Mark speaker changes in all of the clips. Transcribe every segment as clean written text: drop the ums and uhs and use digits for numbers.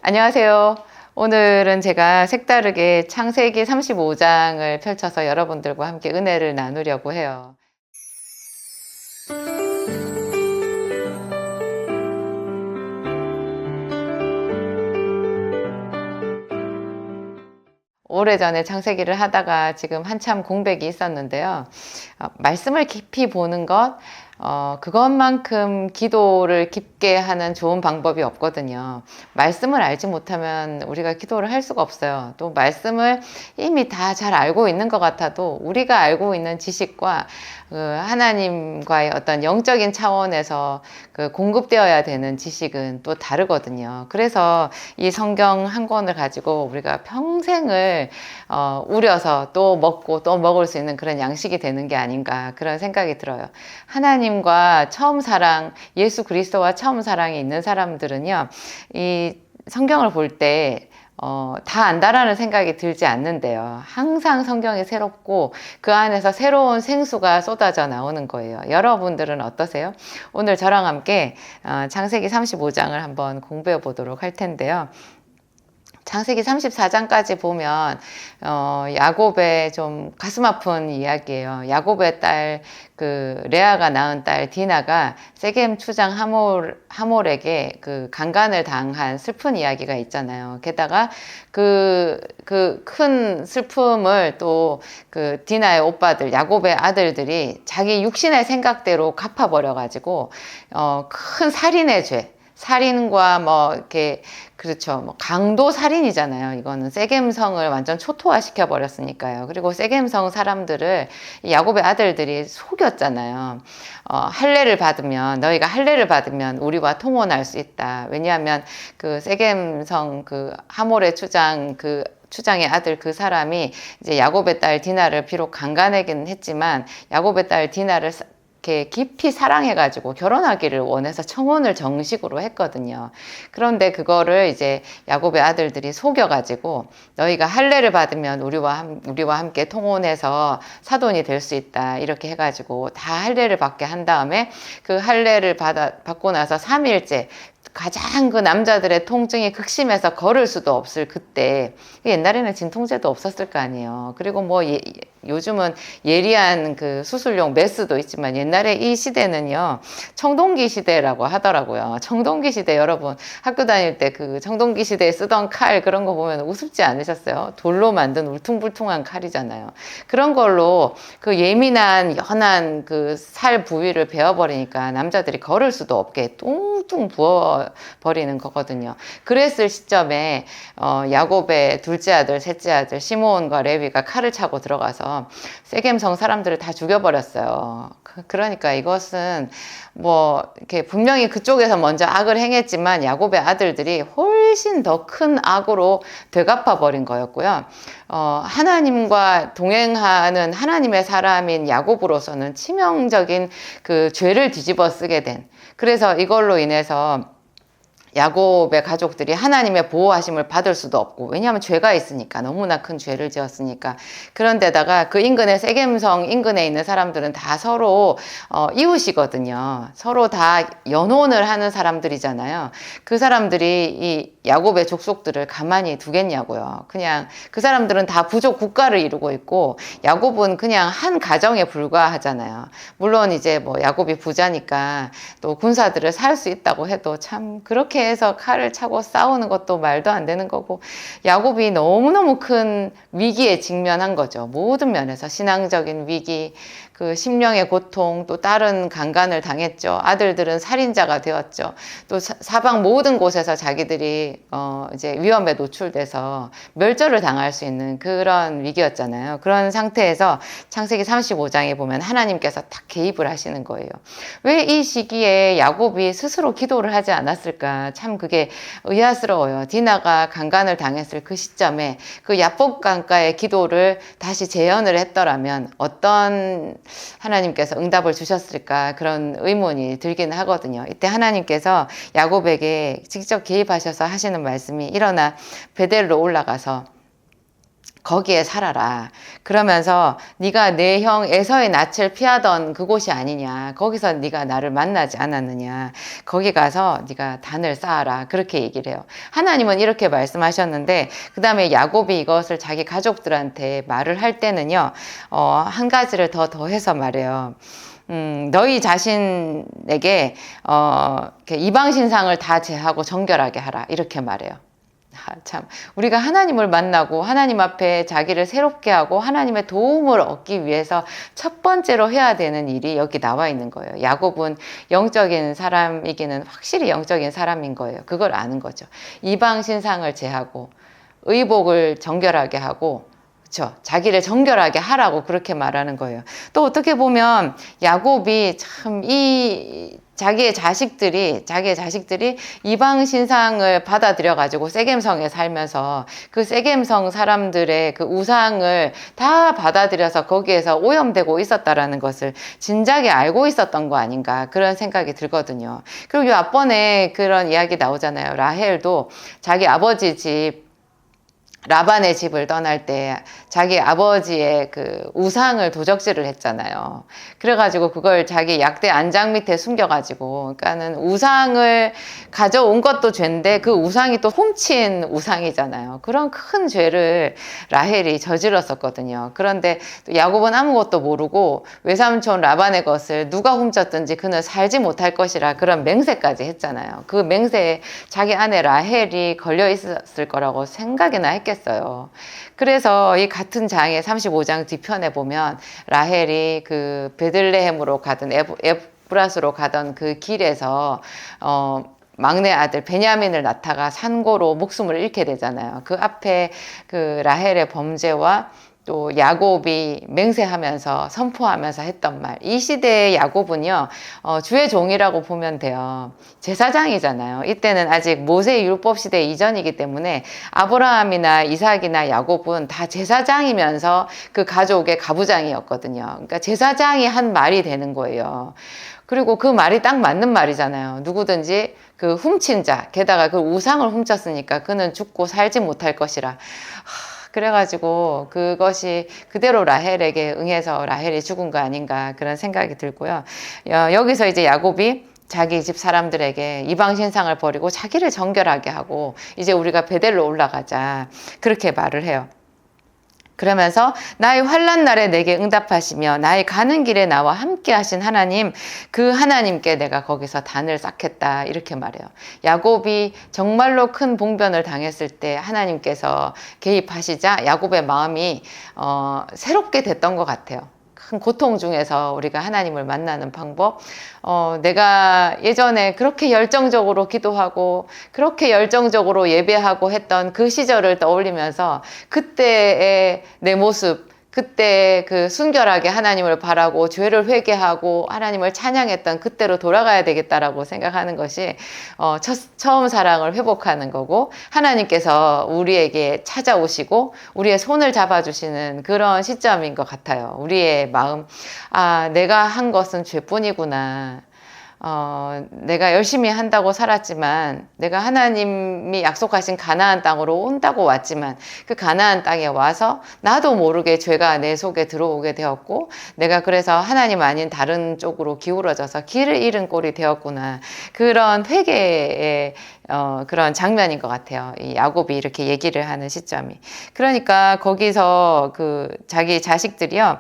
Speaker 1: 안녕하세요. 오늘은 제가 색다르게 창세기 35장을 펼쳐서 여러분들과 함께 은혜를 나누려고 해요. 오래전에 창세기를 하다가 지금 한참 공백이 있었는데요. 말씀을 깊이 보는 것, 그것만큼 기도를 깊게 하는 좋은 방법이 없거든요. 말씀을 알지 못하면 우리가 기도를 할 수가 없어요. 또 말씀을 이미 다 잘 알고 있는 것 같아도 우리가 알고 있는 지식과 하나님과의 어떤 영적인 차원에서 공급되어야 되는 지식은 또 다르거든요. 그래서 이 성경 한 권을 가지고 우리가 평생을 우려서 또 먹고 또 먹을 수 있는 그런 양식이 되는 게 아닌가 그런 생각이 들어요. 하나님과 처음 사랑, 예수 그리스도와 처음 사랑이 있는 사람들은요, 이 성경을 볼 때 다 안다라는 생각이 들지 않는데요. 항상 성경이 새롭고 그 안에서 새로운 생수가 쏟아져 나오는 거예요. 여러분들은 어떠세요? 오늘 저랑 함께 창세기 35장을 한번 공부해 보도록 할 텐데요. 창세기 34장까지 보면 야곱의 좀 가슴 아픈 이야기예요. 야곱의 딸 레아가 낳은 딸 디나가 세겜 추장 하몰에게 강간을 당한 슬픈 이야기가 있잖아요. 게다가 그 큰 슬픔을 또 디나의 오빠들, 야곱의 아들들이 자기 육신의 생각대로 갚아버려 가지고 큰 살인의 죄, 살인과 이렇게, 그렇죠. 강도 살인이잖아요. 이거는 세겜성을 완전 초토화시켜 버렸으니까요. 그리고 세겜성 사람들을 야곱의 아들들이 속였잖아요. 너희가 할례를 받으면 우리와 통혼할 수 있다. 왜냐하면 세겜성 하몰의 추장의 아들 그 사람이 이제 야곱의 딸 디나를 비록 강간하긴 했지만 야곱의 딸 디나를 이렇게 깊이 사랑해가지고 결혼하기를 원해서 청혼을 정식으로 했거든요. 그런데 그거를 이제 야곱의 아들들이 속여가지고 너희가 할례를 받으면 우리와 함께 통혼해서 사돈이 될 수 있다 이렇게 해가지고 다 할례를 받게 한 다음에 그 할례를 받고 나서 3일째 가장 남자들의 통증이 극심해서 걸을 수도 없을 그때, 옛날에는 진통제도 없었을 거 아니에요. 그리고 요즘은 예리한 수술용 메스도 있지만 옛날에 이 시대는요, 청동기 시대라고 하더라고요. 청동기 시대, 여러분 학교 다닐 때 청동기 시대에 쓰던 칼 그런 거 보면 우습지 않으셨어요? 돌로 만든 울퉁불퉁한 칼이잖아요. 그런 걸로 예민한 연한 살 부위를 베어버리니까 남자들이 걸을 수도 없게 뚱뚱 부어버리는 거거든요. 그랬을 시점에 야곱의 둘째 아들, 셋째 아들 시므온과 레위가 칼을 차고 들어가서 세겜성 사람들을 다 죽여버렸어요. 그러니까 이것은 이렇게 분명히 그쪽에서 먼저 악을 행했지만 야곱의 아들들이 훨씬 더 큰 악으로 되갚아 버린 거였고요. 하나님과 동행하는 하나님의 사람인 야곱으로서는 치명적인 죄를 뒤집어 쓰게 된, 그래서 이걸로 인해서 야곱의 가족들이 하나님의 보호하심을 받을 수도 없고, 왜냐하면 죄가 있으니까, 너무나 큰 죄를 지었으니까. 그런데다가 인근의 세겜성 인근에 있는 사람들은 다 서로 이웃이거든요. 서로 다 연혼을 하는 사람들이잖아요. 그 사람들이 이 야곱의 족속들을 가만히 두겠냐고요. 그냥 그 사람들은 다 부족 국가를 이루고 있고 야곱은 그냥 한 가정에 불과하잖아요. 물론 이제 야곱이 부자니까 또 군사들을 살 수 있다고 해도 참 그렇게 해서 칼을 차고 싸우는 것도 말도 안 되는 거고, 야곱이 너무너무 큰 위기에 직면한 거죠. 모든 면에서 신앙적인 위기, 심령의 고통, 또 딸은 강간을 당했죠. 아들들은 살인자가 되었죠. 또 사방 모든 곳에서 자기들이 이제 위험에 노출돼서 멸절을 당할 수 있는 그런 위기였잖아요. 그런 상태에서 창세기 35장에 보면 하나님께서 딱 개입을 하시는 거예요. 왜 이 시기에 야곱이 스스로 기도를 하지 않았을까? 참 그게 의아스러워요. 디나가 강간을 당했을 그 시점에 야복 강가의 기도를 다시 재현을 했더라면 어떤 하나님께서 응답을 주셨을까, 그런 의문이 들긴 하거든요. 이때 하나님께서 야곱에게 직접 개입하셔서 하시는 말씀이, 일어나 베델로 올라가서 거기에 살아라. 그러면서 네가 내 형 에서의 낯을 피하던 그곳이 아니냐. 거기서 네가 나를 만나지 않았느냐. 거기 가서 네가 단을 쌓아라. 그렇게 얘기를 해요. 하나님은 이렇게 말씀하셨는데 그 다음에 야곱이 이것을 자기 가족들한테 말을 할 때는요. 한 가지를 더 더해서 말해요. 너희 자신에게 이렇게 이방 신상을 다 제하고 정결하게 하라. 이렇게 말해요. 참 우리가 하나님을 만나고 하나님 앞에 자기를 새롭게 하고 하나님의 도움을 얻기 위해서 첫 번째로 해야 되는 일이 여기 나와 있는 거예요. 야곱은 영적인 사람이기는 확실히 영적인 사람인 거예요. 그걸 아는 거죠. 이방 신상을 제하고 의복을 정결하게 하고 그렇죠. 자기를 정결하게 하라고 그렇게 말하는 거예요. 또 어떻게 보면 야곱이 참 자기의 자식들이 이방 신상을 받아들여 가지고 세겜성에 살면서 그 세겜성 사람들의 그 우상을 다 받아들여서 거기에서 오염되고 있었다라는 것을 진작에 알고 있었던 거 아닌가 그런 생각이 들거든요. 그리고 이 앞번에 그런 이야기 나오잖아요. 라헬도 자기 아버지 집 라반의 집을 떠날 때 자기 아버지의 그 우상을 도적질을 했잖아요. 그래가지고 그걸 자기 약대 안장 밑에 숨겨가지고, 그러니까는 우상을 가져온 것도 죄인데 그 우상이 또 훔친 우상이잖아요. 그런 큰 죄를 라헬이 저질렀었거든요. 그런데 또 야곱은 아무것도 모르고 외삼촌 라반의 것을 누가 훔쳤든지 그는 살지 못할 것이라 그런 맹세까지 했잖아요. 그 맹세에 자기 아내 라헬이 걸려 있었을 거라고 생각이나 했겠어요. 그래서 이 같은 장의 35장 뒤편에 보면 라헬이 그 베들레헴으로 가던 에브라스로 가던 그 길에서 막내 아들 베냐민을 낳다가 산고로 목숨을 잃게 되잖아요. 그 앞에 그 라헬의 범죄와 또 야곱이 맹세하면서 선포하면서 했던 말. 이 시대의 야곱은요, 주의 종이라고 보면 돼요. 제사장이잖아요. 이때는 아직 모세 율법 시대 이전이기 때문에 아브라함이나 이삭이나 야곱은 다 제사장이면서 그 가족의 가부장이었거든요. 그러니까 제사장이 한 말이 되는 거예요. 그리고 그 말이 딱 맞는 말이잖아요. 누구든지 그 훔친 자, 게다가 그 우상을 훔쳤으니까 그는 죽고 살지 못할 것이라. 그래가지고 그것이 그대로 라헬에게 응해서 라헬이 죽은 거 아닌가 그런 생각이 들고요. 여기서 이제 야곱이 자기 집 사람들에게 이방 신상을 버리고 자기를 정결하게 하고 이제 우리가 베델로 올라가자 그렇게 말을 해요. 그러면서 나의 환난 날에 내게 응답하시며 나의 가는 길에 나와 함께 하신 하나님, 그 하나님께 내가 거기서 단을 쌓겠다 이렇게 말해요. 야곱이 정말로 큰 봉변을 당했을 때 하나님께서 개입하시자 야곱의 마음이 새롭게 됐던 것 같아요. 큰 고통 중에서 우리가 하나님을 만나는 방법, 내가 예전에 그렇게 열정적으로 기도하고 그렇게 열정적으로 예배하고 했던 그 시절을 떠올리면서 그때의 내 모습, 그때 그 순결하게 하나님을 바라고 죄를 회개하고 하나님을 찬양했던 그때로 돌아가야 되겠다라고 생각하는 것이 처음 사랑을 회복하는 거고 하나님께서 우리에게 찾아오시고 우리의 손을 잡아주시는 그런 시점인 것 같아요. 우리의 마음, 내가 한 것은 죄뿐이구나. 내가 열심히 한다고 살았지만 내가 하나님이 약속하신 가나안 땅으로 온다고 왔지만 그 가나안 땅에 와서 나도 모르게 죄가 내 속에 들어오게 되었고 내가 그래서 하나님 아닌 다른 쪽으로 기울어져서 길을 잃은 꼴이 되었구나. 그런 회개의 그런 장면인 것 같아요. 이 야곱이 이렇게 얘기를 하는 시점이. 그러니까 거기서 그 자기 자식들이요,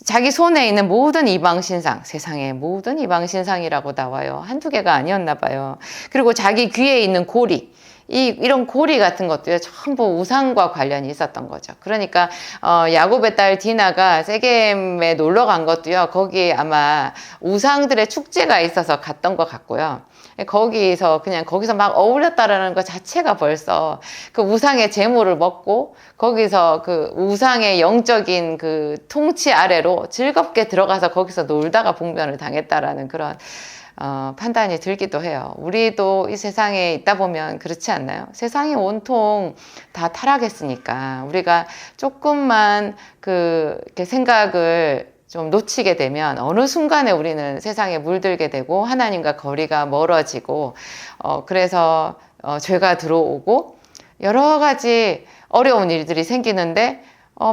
Speaker 1: 자기 손에 있는 모든 이방 신상, 세상의 모든 이방 신상이라고 나와요. 한두 개가 아니었나 봐요. 그리고 자기 귀에 있는 고리, 이런 고리 같은 것도요, 전부 우상과 관련이 있었던 거죠. 그러니까, 야곱의 딸 디나가 세겜에 놀러 간 것도요, 거기에 아마 우상들의 축제가 있어서 갔던 것 같고요. 거기서 막 어울렸다라는 것 자체가 벌써 그 우상의 재물을 먹고 거기서 그 우상의 영적인 그 통치 아래로 즐겁게 들어가서 거기서 놀다가 봉변을 당했다라는 그런 판단이 들기도 해요. 우리도 이 세상에 있다 보면 그렇지 않나요? 세상이 온통 다 타락했으니까 우리가 조금만 이렇게 생각을 좀 놓치게 되면 어느 순간에 우리는 세상에 물들게 되고 하나님과 거리가 멀어지고 그래서 죄가 들어오고 여러 가지 어려운 일들이 생기는데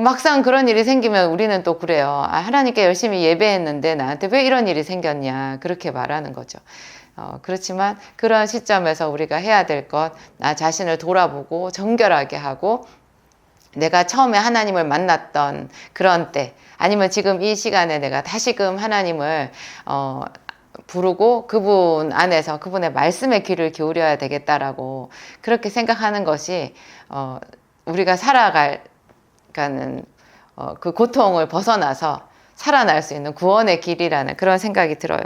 Speaker 1: 막상 그런 일이 생기면 우리는 또 그래요. 아, 하나님께 열심히 예배했는데 나한테 왜 이런 일이 생겼냐. 그렇게 말하는 거죠. 그렇지만 그런 시점에서 우리가 해야 될 것, 나 자신을 돌아보고 정결하게 하고 내가 처음에 하나님을 만났던 그런 때, 아니면 지금 이 시간에 내가 다시금 하나님을 부르고 그분 안에서 그분의 말씀에 귀를 기울여야 되겠다라고 그렇게 생각하는 것이 우리가 살아가는 그 고통을 벗어나서 살아날 수 있는 구원의 길이라는 그런 생각이 들어요.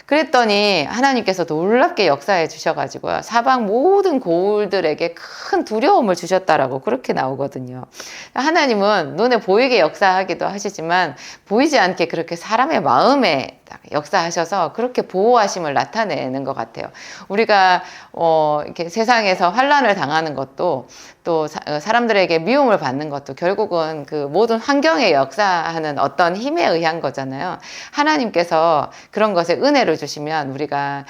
Speaker 1: 그랬더니 하나님께서 놀랍게 역사해 주셔가지고요. 사방 모든 고울들에게 큰 두려움을 주셨다라고 그렇게 나오거든요. 하나님은 눈에 보이게 역사하기도 하시지만 보이지 않게 그렇게 사람의 마음에 역사하셔서 그렇게 보호하심을 나타내는 것 같아요. 우리가 이렇게 세상에서 환난을 당하는 것도 또 사람들에게 미움을 받는 것도 결국은 그 모든 환경에 역사하는 어떤 힘에 의한 거잖아요. 하나님께서 그런 것에 은혜를 주시면 우리가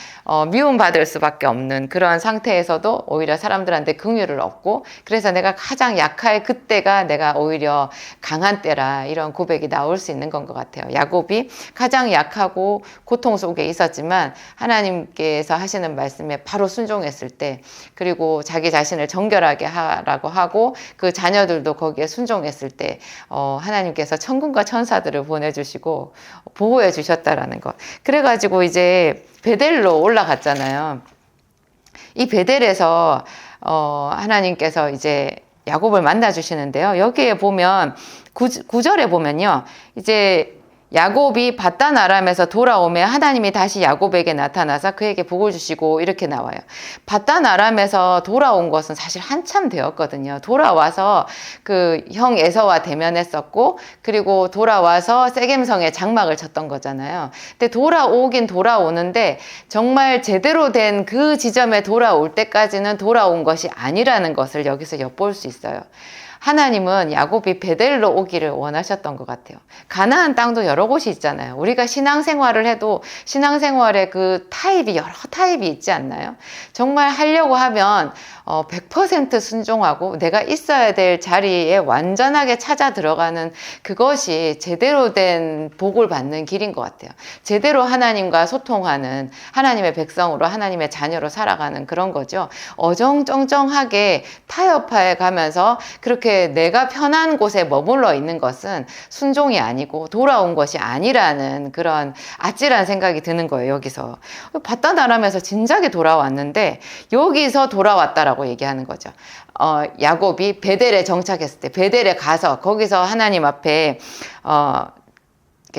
Speaker 1: 미움받을 수밖에 없는 그런 상태에서도 오히려 사람들한테 긍휼을 얻고, 그래서 내가 가장 약할 그때가 내가 오히려 강한 때라, 이런 고백이 나올 수 있는 건 것 같아요. 야곱이 가장 약하고 고통 속에 있었지만 하나님께서 하시는 말씀에 바로 순종했을 때, 그리고 자기 자신을 정결하게 하라고 하고 그 자녀들도 거기에 순종했을 때 하나님께서 천군과 천사들을 보내주시고 보호해 주셨다라는 것. 그래가지고 이제 베델로 올라갔잖아요. 이 베델에서 하나님께서 이제 야곱을 만나 주시는데요. 여기에 보면 9절에 보면요, 이제 야곱이 밧단 아람에서 돌아오며 하나님이 다시 야곱에게 나타나서 그에게 복을 주시고 이렇게 나와요. 밧단 아람에서 돌아온 것은 사실 한참 되었거든요. 돌아와서 그 형 에서와 대면했었고, 그리고 돌아와서 세겜성에 장막을 쳤던 거잖아요. 근데 돌아오긴 돌아오는데 정말 제대로 된 그 지점에 돌아올 때까지는 돌아온 것이 아니라는 것을 여기서 엿볼 수 있어요. 하나님은 야곱이 베델로 오기를 원하셨던 것 같아요. 가나안 땅도 여러 곳이 있잖아요. 우리가 신앙생활을 해도 신앙생활에 그 타입이 여러 타입이 있지 않나요? 정말 하려고 하면 100% 순종하고 내가 있어야 될 자리에 완전하게 찾아 들어가는 그것이 제대로 된 복을 받는 길인 것 같아요. 제대로 하나님과 소통하는, 하나님의 백성으로, 하나님의 자녀로 살아가는 그런 거죠. 어정쩡쩡하게 타협해 가면서 그렇게 내가 편한 곳에 머물러 있는 것은 순종이 아니고 돌아온 것이 아니라는 그런 아찔한 생각이 드는 거예요. 여기서 밧단 아람에서 진작에 돌아왔는데 여기서 돌아왔다라고 얘기하는 거죠. 야곱이 베델에 정착했을 때, 베델에 가서 거기서 하나님 앞에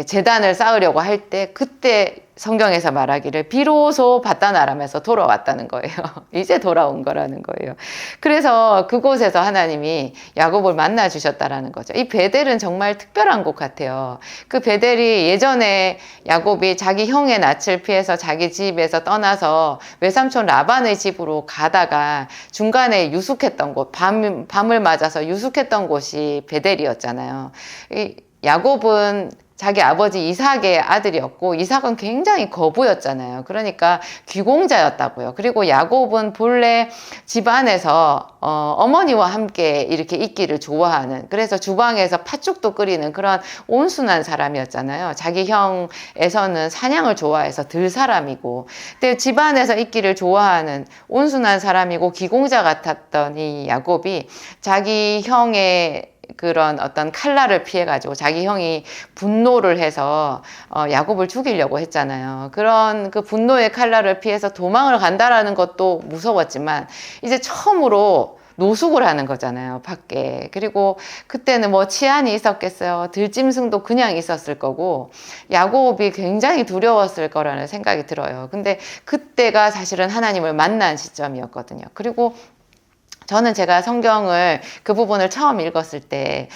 Speaker 1: 제단을 쌓으려고 할 때, 그때 성경에서 말하기를 비로소 밧단 아람에서 돌아왔다는 거예요. 이제 돌아온 거라는 거예요. 그래서 그곳에서 하나님이 야곱을 만나 주셨다라는 거죠. 이 베델은 정말 특별한 곳 같아요. 그 베델이 예전에 야곱이 자기 형의 낯을 피해서 자기 집에서 떠나서 외삼촌 라반의 집으로 가다가 중간에 유숙했던 곳, 밤을 맞아서 유숙했던 곳이 베델이었잖아요. 이 야곱은 자기 아버지 이삭의 아들이었고, 이삭은 굉장히 거부였잖아요. 그러니까 귀공자였다고요. 그리고 야곱은 본래 집안에서 어머니와 함께 이렇게 있기를 좋아하는, 그래서 주방에서 팥죽도 끓이는 그런 온순한 사람이었잖아요. 자기 형 에서는 사냥을 좋아해서 들 사람이고, 근데 집안에서 있기를 좋아하는 온순한 사람이고 귀공자 같았던 이 야곱이 자기 형의 그런 어떤 칼날을 피해가지고 자기 형이 분노를 해서 야곱을 죽이려고 했잖아요. 그런 그 분노의 칼날을 피해서 도망을 간다라는 것도 무서웠지만 이제 처음으로 노숙을 하는 거잖아요, 밖에. 그리고 그때는 뭐 치안이 있었겠어요. 들짐승도 그냥 있었을 거고, 야곱이 굉장히 두려웠을 거라는 생각이 들어요. 근데 그때가 사실은 하나님을 만난 시점이었거든요. 그리고 저는 제가 성경을 그 부분을 처음 읽었을 때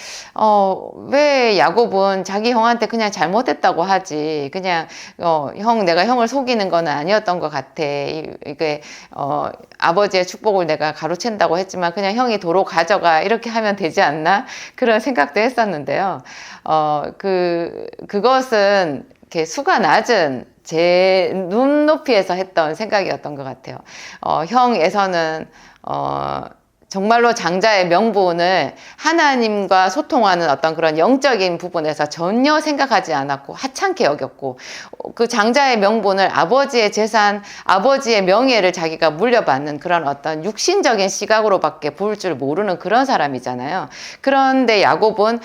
Speaker 1: 왜 야곱은 자기 형한테 그냥 잘못했다고 하지, 그냥 내가 형을 속이는 건 아니었던 것 같아, 이게 아버지의 축복을 내가 가로챈다고 했지만 그냥 형이 도로 가져가 이렇게 하면 되지 않나, 그런 생각도 했었는데요. 그것은 이렇게 수가 낮은 제 눈높이에서 했던 생각이었던 것 같아요. 형에서는 정말로 장자의 명분을 하나님과 소통하는 어떤 그런 영적인 부분에서 전혀 생각하지 않았고 하찮게 여겼고, 그 장자의 명분을 아버지의 재산, 아버지의 명예를 자기가 물려받는 그런 어떤 육신적인 시각으로밖에 볼 줄 모르는 그런 사람이잖아요. 그런데 야곱은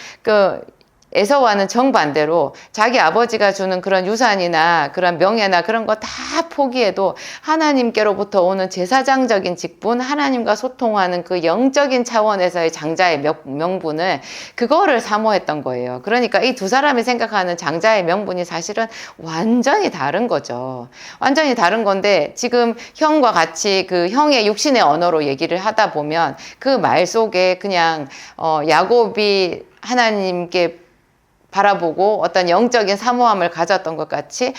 Speaker 1: 에서와는 정반대로 자기 아버지가 주는 그런 유산이나 그런 명예나 그런 거 다 포기해도 하나님께로부터 오는 제사장적인 직분, 하나님과 소통하는 그 영적인 차원에서의 장자의 명분을, 그거를 사모했던 거예요. 그러니까 이 두 사람이 생각하는 장자의 명분이 사실은 완전히 다른 거죠. 완전히 다른 건데, 지금 형과 같이 그 형의 육신의 언어로 얘기를 하다 보면 그 말 속에 그냥 야곱이 하나님께 바라보고 어떤 영적인 사모함을 가졌던 것 같이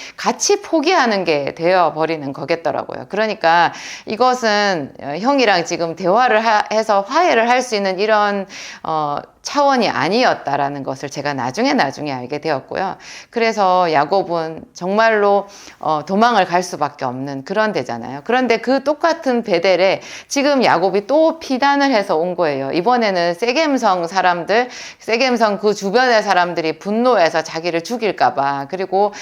Speaker 1: 포기하는 게 되어버리는 거겠더라고요. 그러니까 이것은 형이랑 지금 대화를 해서 화해를 할 수 있는 이런 차원이 아니었다라는 것을 제가 나중에 알게 되었고요. 그래서 야곱은 정말로 도망을 갈 수밖에 없는 그런 데잖아요. 그런데 그 똑같은 베델에 지금 야곱이 또 피난을 해서 온 거예요. 이번에는 세겜성 그 주변의 사람들이 분노해서 자기를 죽일까봐, 그리고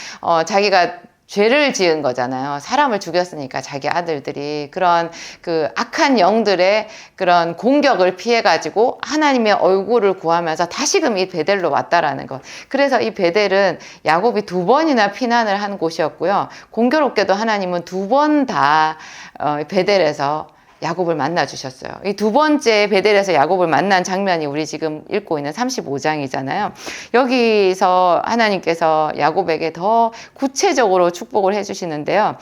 Speaker 1: 자기가 죄를 지은 거잖아요. 사람을 죽였으니까 자기 아들들이 그런 그 악한 영들의 그런 공격을 피해가지고 하나님의 얼굴을 구하면서 다시금 이 베델로 왔다라는 것. 그래서 이 베델은 야곱이 2번이나 피난을 한 곳이었고요. 공교롭게도 하나님은 2번 다 베델에서 야곱을 만나 주셨어요. 이 2번째 베델에서 야곱을 만난 장면이 우리 지금 읽고 있는 35장이잖아요. 여기서 하나님께서 야곱에게 더 구체적으로 축복을 해주시는데요.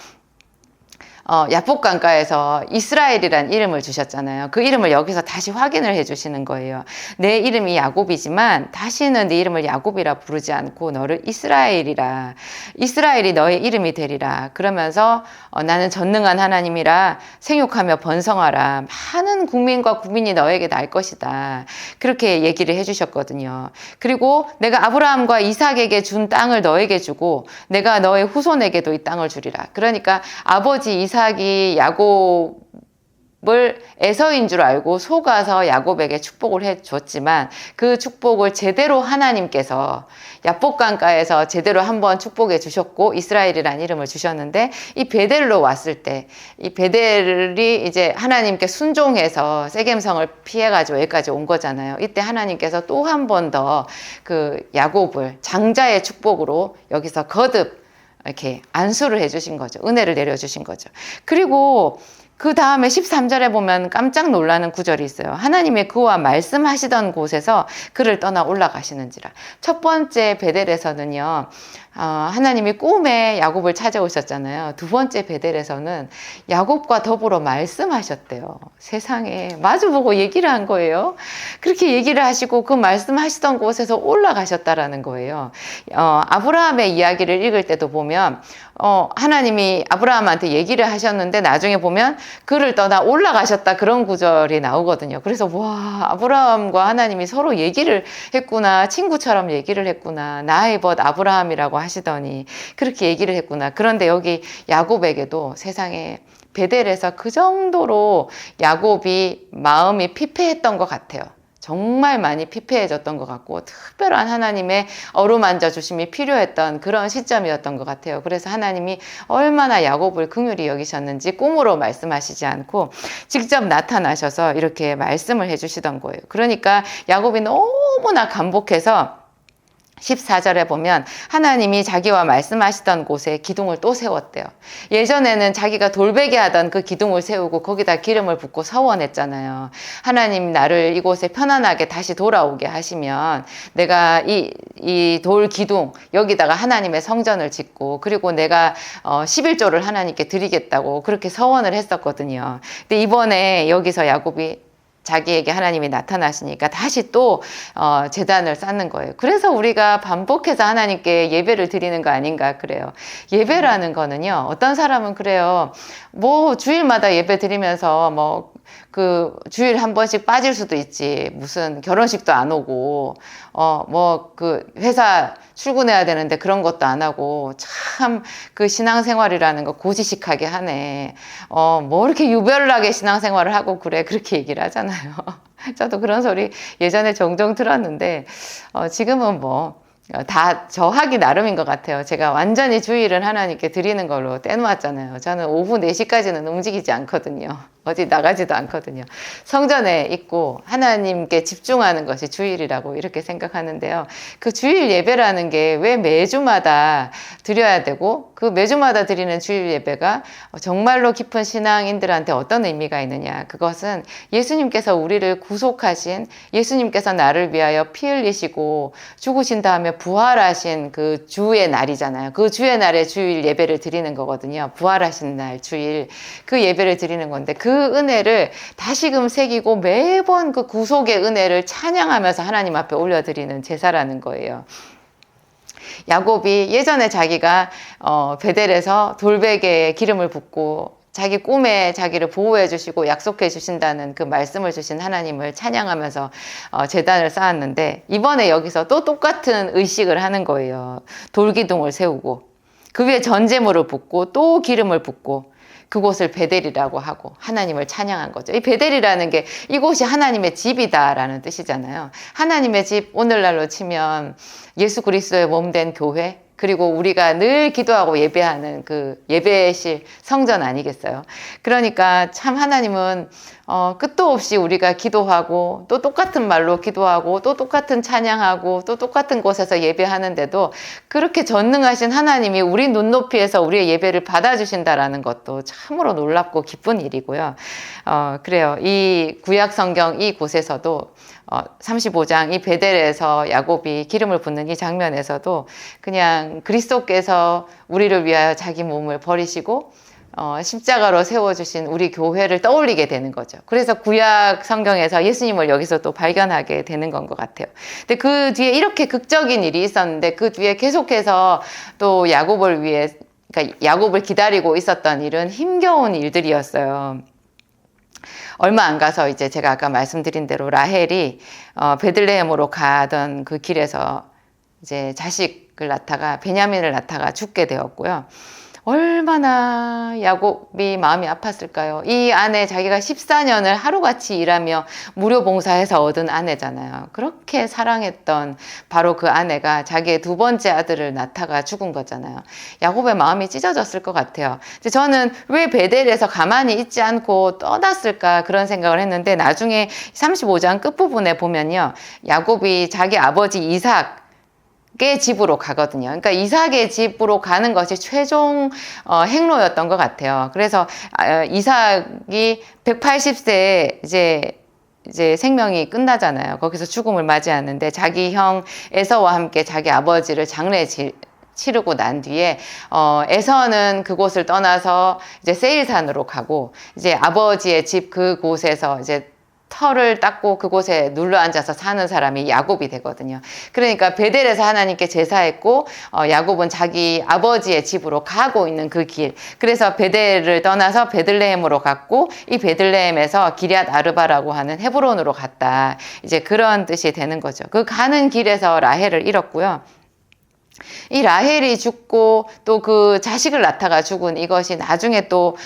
Speaker 1: 야복강가에서 이스라엘이란 이름을 주셨잖아요. 그 이름을 여기서 다시 확인을 해주시는 거예요. 내 이름이 야곱이지만 다시는 네 이름을 야곱이라 부르지 않고 너를 이스라엘이 너의 이름이 되리라. 그러면서 나는 전능한 하나님이라 생육하며 번성하라. 많은 국민과 국민이 너에게 날 것이다. 그렇게 얘기를 해주셨거든요. 그리고 내가 아브라함과 이삭에게 준 땅을 너에게 주고 내가 너의 후손에게도 이 땅을 주리라. 그러니까 아버지 이삭이 야곱을 에서인 줄 알고 속아서 야곱에게 축복을 해줬지만, 그 축복을 제대로 하나님께서 야복강가에서 제대로 한번 축복해 주셨고 이스라엘이라는 이름을 주셨는데, 이 베델로 왔을 때 이 베델이 이제 하나님께 순종해서 세겜성을 피해가지고 여기까지 온 거잖아요. 이때 하나님께서 또 한 번 더 그 야곱을 장자의 축복으로 여기서 거듭 이렇게 안수를 해주신 거죠. 은혜를 내려주신 거죠. 그리고 그 다음에 13절에 보면 깜짝 놀라는 구절이 있어요. 하나님의 그와 말씀하시던 곳에서 그를 떠나 올라가시는지라. 첫 번째 베델에서는요, 하나님이 꿈에 야곱을 찾아오셨잖아요. 2번째 베델에서는 야곱과 더불어 말씀하셨대요. 세상에, 마주보고 얘기를 한 거예요. 그렇게 얘기를 하시고 그 말씀하시던 곳에서 올라가셨다라는 거예요. 아브라함의 이야기를 읽을 때도 보면 하나님이 아브라함한테 얘기를 하셨는데 나중에 보면 그를 떠나 올라가셨다, 그런 구절이 나오거든요. 그래서 와, 아브라함과 하나님이 서로 얘기를 했구나, 친구처럼 얘기를 했구나, 나의 벗 아브라함이라고 하시더니 그렇게 얘기를 했구나. 그런데 여기 야곱에게도 세상에 베델에서 그 정도로 야곱이 마음이 피폐했던 것 같아요. 정말 많이 피폐해졌던 것 같고 특별한 하나님의 어루만져 주심이 필요했던 그런 시점이었던 것 같아요. 그래서 하나님이 얼마나 야곱을 긍휼히 여기셨는지 꿈으로 말씀하시지 않고 직접 나타나셔서 이렇게 말씀을 해주시던 거예요. 그러니까 야곱이 너무나 감복해서 14절에 보면 하나님이 자기와 말씀하시던 곳에 기둥을 또 세웠대요. 예전에는 자기가 돌베개 하던 그 기둥을 세우고 거기다 기름을 붓고 서원했잖아요. 하나님, 나를 이곳에 편안하게 다시 돌아오게 하시면 내가 이 돌 기둥 여기다가 하나님의 성전을 짓고, 그리고 내가 11조를 하나님께 드리겠다고 그렇게 서원을 했었거든요. 근데 이번에 여기서 야곱이 자기에게 하나님이 나타나시니까 다시 또 제단을 쌓는 거예요. 그래서 우리가 반복해서 하나님께 예배를 드리는 거 아닌가 그래요. 예배라는 거는요, 어떤 사람은 그래요. 뭐 주일마다 예배 드리면서 뭐 그 주일 한 번씩 빠질 수도 있지. 무슨 결혼식도 안 오고, 뭐 그 회사 출근해야 되는데 그런 것도 안 하고, 참 그 신앙생활이라는 거 고지식하게 하네. 뭐 이렇게 유별나게 신앙생활을 하고 그래. 그렇게 얘기를 하잖아요. 저도 그런 소리 예전에 종종 들었는데, 지금은 뭐, 다 저 하기 나름인 것 같아요. 제가 완전히 주일은 하나님께 드리는 걸로 떼놓았잖아요. 저는 오후 4시까지는 움직이지 않거든요. 어디 나가지도 않거든요. 성전에 있고 하나님께 집중하는 것이 주일이라고 이렇게 생각하는데요. 그 주일 예배라는 게 왜 매주마다 드려야 되고, 그 매주마다 드리는 주일 예배가 정말로 깊은 신앙인들한테 어떤 의미가 있느냐. 그것은 예수님께서 우리를 구속하신, 예수님께서 나를 위하여 피 흘리시고 죽으신 다음에 부활하신 그 주의 날이잖아요. 그 주의 날에 주일 예배를 드리는 거거든요. 부활하신 날 주일, 그 예배를 드리는 건데, 그 은혜를 다시금 새기고 매번 그 구속의 은혜를 찬양하면서 하나님 앞에 올려드리는 제사라는 거예요. 야곱이 예전에 자기가 베델에서 돌베개에 기름을 붓고 자기 꿈에 자기를 보호해 주시고 약속해 주신다는 그 말씀을 주신 하나님을 찬양하면서 제단을 쌓았는데, 이번에 여기서 또 똑같은 의식을 하는 거예요. 돌기둥을 세우고 그 위에 전제물을 붓고 또 기름을 붓고 그곳을 베델이라고 하고 하나님을 찬양한 거죠. 이 베델이라는 게 이곳이 하나님의 집이다라는 뜻이잖아요. 하나님의 집, 오늘날로 치면 예수 그리스도의 몸된 교회, 그리고 우리가 늘 기도하고 예배하는 그 예배실 성전 아니겠어요? 그러니까 참 하나님은 끝도 없이 우리가 기도하고 또 똑같은 말로 기도하고 또 똑같은 찬양하고 또 똑같은 곳에서 예배하는데도 그렇게 전능하신 하나님이 우리 눈높이에서 우리의 예배를 받아주신다라는 것도 참으로 놀랍고 기쁜 일이고요. 그래요. 이 구약 성경 이 곳에서도 35장 이 베델에서 야곱이 기름을 붓는 이 장면에서도 그냥 그리스도께서 우리를 위하여 자기 몸을 버리시고 십자가로 세워주신 우리 교회를 떠올리게 되는 거죠. 그래서 구약 성경에서 예수님을 여기서 또 발견하게 되는 건 것 같아요. 근데 그 뒤에 이렇게 극적인 일이 있었는데 그 뒤에 계속해서 또 야곱을 위해, 그러니까 야곱을 기다리고 있었던 일은 힘겨운 일들이었어요. 얼마 안 가서 이제 제가 아까 말씀드린 대로 라헬이 베들레헴으로 가던 그 길에서 이제 자식을 낳다가 베냐민을 낳다가 죽게 되었고요. 얼마나 야곱이 마음이 아팠을까요? 이 아내, 자기가 14년을 하루같이 일하며 무료 봉사해서 얻은 아내잖아요. 그렇게 사랑했던 바로 그 아내가 자기의 두 번째 아들을 낳다가 죽은 거잖아요. 야곱의 마음이 찢어졌을 것 같아요. 저는 왜 베델에서 가만히 있지 않고 떠났을까 그런 생각을 했는데, 나중에 35장 끝부분에 보면요, 야곱이 자기 아버지 이삭 의 집으로 가거든요. 그러니까 이삭의 집으로 가는 것이 최종 행로였던 것 같아요. 그래서 이삭이 180세에 이제 생명이 끝나잖아요. 거기서 죽음을 맞이하는데 자기 형 에서와 함께 자기 아버지를 장례 치르고 난 뒤에 에서는 그곳을 떠나서 이제 세일산으로 가고, 이제 아버지의 집 그곳에서 이제 터를 닦고 그곳에 눌러 앉아서 사는 사람이 야곱이 되거든요. 그러니까 베델에서 하나님께 제사했고, 야곱은 자기 아버지의 집으로 가고 있는 그 길. 그래서 베델을 떠나서 베들레헴으로 갔고, 이 베들레헴에서 기럇 아르바라고 하는 헤브론으로 갔다. 이제 그런 뜻이 되는 거죠. 그 가는 길에서 라헬을 잃었고요. 이 라헬이 죽고 또 그 자식을 낳다가 죽은 이것이 나중에 또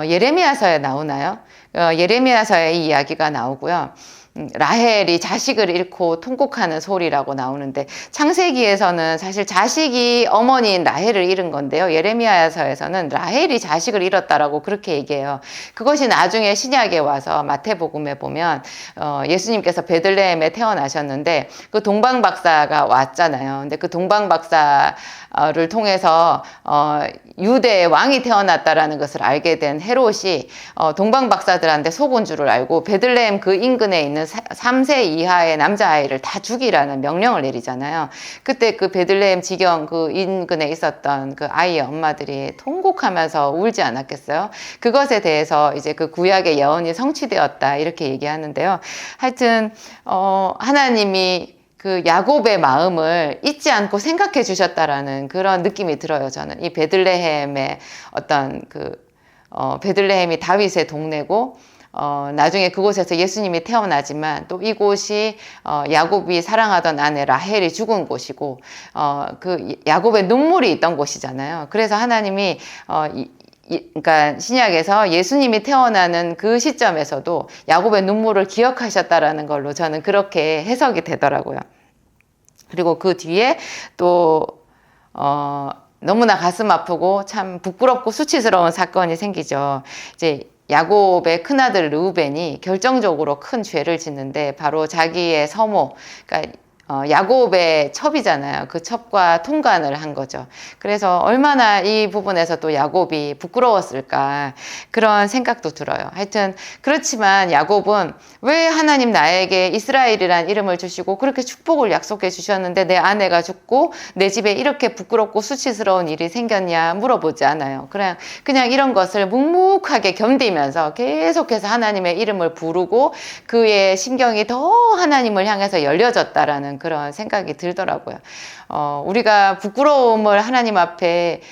Speaker 1: 예레미야서에 나오나요? 예레미야서에 이 이야기가 나오고요. 라헬이 자식을 잃고 통곡하는 소리라고 나오는데, 창세기에서는 사실 자식이 어머니인 라헬을 잃은 건데요, 예레미야서에서는 라헬이 자식을 잃었다라고 그렇게 얘기해요. 그것이 나중에 신약에 와서 마태복음에 보면 예수님께서 베들레헴에 태어나셨는데 그 동방박사가 왔잖아요. 근데 그 동방박사를 통해서 유대의 왕이 태어났다라는 것을 알게 된 헤롯이 동방박사들한테 속은 줄을 알고 베들레헴 그 인근에 있는 3세 이하의 남자아이를 다 죽이라는 명령을 내리잖아요. 그때 그 베들레헴 지경 그 인근에 있었던 그 아이의 엄마들이 통곡하면서 울지 않았겠어요? 그것에 대해서 이제 그 구약의 예언이 성취되었다 이렇게 얘기하는데요. 하여튼 하나님이 그 야곱의 마음을 잊지 않고 생각해 주셨다라는 그런 느낌이 들어요. 저는 이 베들레헴의 어떤 베들레헴이 다윗의 동네고 나중에 그곳에서 예수님이 태어나지만 또 이곳이 야곱이 사랑하던 아내 라헬이 죽은 곳이고 그 야곱의 눈물이 있던 곳이잖아요. 그래서 하나님이 그러니까 신약에서 예수님이 태어나는 그 시점에서도 야곱의 눈물을 기억하셨다라는 걸로 저는 그렇게 해석이 되더라고요. 그리고 그 뒤에 또 너무나 가슴 아프고 참 부끄럽고 수치스러운 사건이 생기죠. 이제 야곱의 큰아들 르우벤이 결정적으로 큰 죄를 짓는데 바로 자기의 서모, 그러니까 야곱의 첩이잖아요. 그 첩과 통관을 한 거죠. 그래서 얼마나 이 부분에서 또 야곱이 부끄러웠을까 그런 생각도 들어요. 하여튼 그렇지만 야곱은 왜 하나님 나에게 이스라엘이란 이름을 주시고 그렇게 축복을 약속해 주셨는데 내 아내가 죽고 내 집에 이렇게 부끄럽고 수치스러운 일이 생겼냐 물어보지 않아요. 그냥 이런 것을 묵묵하게 견디면서 계속해서 하나님의 이름을 부르고 그의 심경이 더 하나님을 향해서 열려졌다라는 그런 생각이 들더라고요. 우리가 부끄러움을 하나님 앞에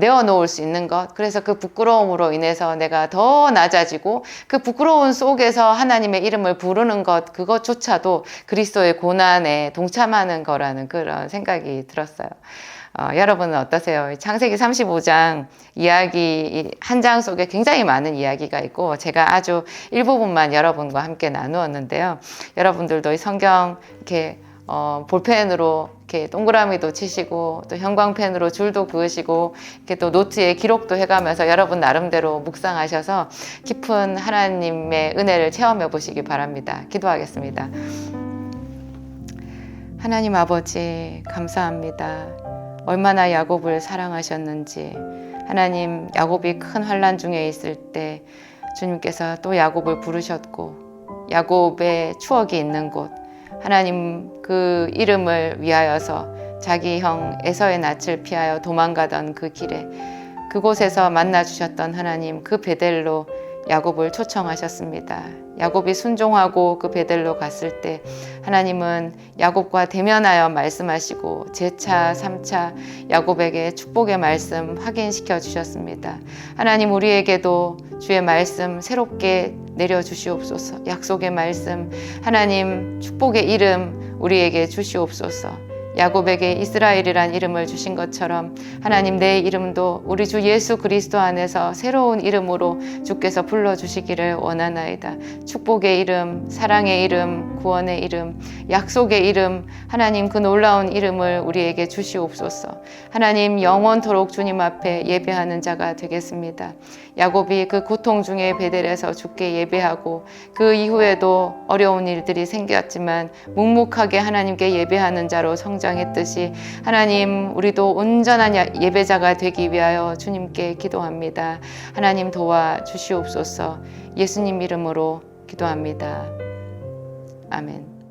Speaker 1: 내어놓을 수 있는 것, 그래서 그 부끄러움으로 인해서 내가 더 낮아지고 그 부끄러움 속에서 하나님의 이름을 부르는 것, 그것조차도 그리스도의 고난에 동참하는 거라는 그런 생각이 들었어요. 여러분은 어떠세요? 창세기 35장 이야기 한 장 속에 굉장히 많은 이야기가 있고 제가 아주 일부분만 여러분과 함께 나누었는데요. 여러분들도 이 성경 이렇게 볼펜으로 이렇게 동그라미도 치시고 또 형광펜으로 줄도 그으시고 이렇게 또 노트에 기록도 해가면서 여러분 나름대로 묵상하셔서 깊은 하나님의 은혜를 체험해 보시기 바랍니다. 기도하겠습니다. 하나님 아버지 감사합니다. 얼마나 야곱을 사랑하셨는지 하나님 야곱이 큰 환난 중에 있을 때 주님께서 또 야곱을 부르셨고 야곱의 추억이 있는 곳 하나님 그 이름을 위하여서 자기 형 에서의 낯을 피하여 도망가던 그 길에 그곳에서 만나 주셨던 하나님 그 베델로 야곱을 초청하셨습니다. 야곱이 순종하고 그 베델로 갔을 때 하나님은 야곱과 대면하여 말씀하시고 제차 3차 야곱에게 축복의 말씀 확인시켜 주셨습니다. 하나님 우리에게도 주의 말씀 새롭게 내려주시옵소서. 약속의 말씀 하나님 축복의 이름 우리에게 주시옵소서. 야곱에게 이스라엘이란 이름을 주신 것처럼 하나님 내 이름도 우리 주 예수 그리스도 안에서 새로운 이름으로 주께서 불러주시기를 원하나이다. 축복의 이름, 사랑의 이름, 구원의 이름, 약속의 이름 하나님 그 놀라운 이름을 우리에게 주시옵소서. 하나님 영원토록 주님 앞에 예배하는 자가 되겠습니다. 야곱이 그 고통 중에 베델에서 주께 예배하고 그 이후에도 어려운 일들이 생겼지만 묵묵하게 하나님께 예배하는 자로 성장했듯이 하나님 우리도 온전한 예배자가 되기 위하여 주님께 기도합니다. 하나님 도와주시옵소서. 예수님 이름으로 기도합니다. 아멘.